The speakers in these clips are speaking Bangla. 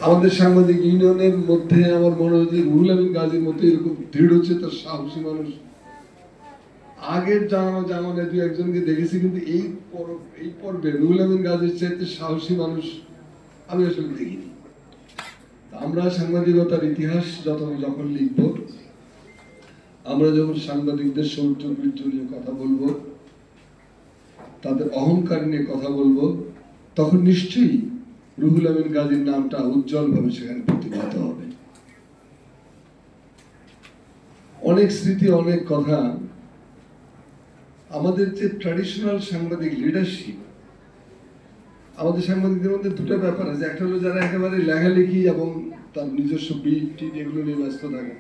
আমাদের সাংবাদিক ইউনিয়নের মধ্যে আমার মনে হয় যে রুহুল আমিন গাজীর মতো এরকম দৃঢ়চেতা সাহসী মানুষ আগের জামানে দু একজনকে দেখেছি, কিন্তু এই পর্বে রুহুল আমিন গাজীর চাইতে সাহসী মানুষ আমি আসলে দেখিনি। আমরা সাংবাদিকতার ইতিহাস যখন লিখব, আমরা যখন সাংবাদিকদের শৌর্য বীর্য নিয়ে কথা বলবো, তাদের অহংকার নিয়ে কথা বলবো, তখন নিশ্চয়ই রুহুল আমিন গাজীর নামটা উজ্জ্বল ভাবে সেখানে প্রতিভাত হবে। অনেক স্মৃতি, অনেক কথা। আমাদের যে ট্র্যাডিশনাল সাংবাদিক লিডারশিপ, আমাদের সাংবাদিকদের মধ্যে দুটো ব্যাপার আছে। একটা হলো যারা একেবারে লেখালেখি এবং তার নিজস্ব বিট এগুলো নিয়ে ব্যস্ত থাকে,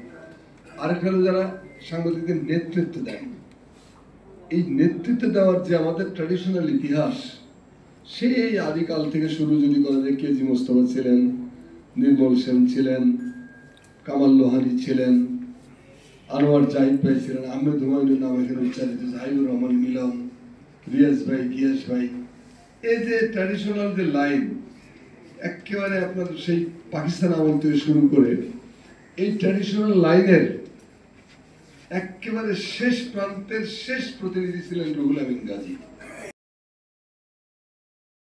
আরেকটা হলো যারা সাংবাদিকদের নেতৃত্ব দেয়। এই নেতৃত্ব দেওয়ার যে আমাদের ট্র্যাডিশনাল ইতিহাস, সেই আদিকাল থেকে শুরু যদি করা যায়, কেজি মোস্তফা ছিলেন, নির্মল সেন ছিলেন, কামাল লোহানী ছিলেন, আনোয়ার জাহিদ ভাই ছিলেন, আহমেদ হুমায়ুনের নাম এখানে উচ্চারিত, জাহিদুর রহমান মিলন, রিয়াজ ভাই, গিয়াস ভাই, এই যে ট্র্যাডিশনাল যে লাইন, একেবারে আপনার সেই পাকিস্তান আমল থেকে শুরু করে এই ট্র্যাডিশনাল লাইনের একেবারে শেষ প্রান্তের শেষ প্রতিনিধি ছিলেন রুহুল আমিন গাজী।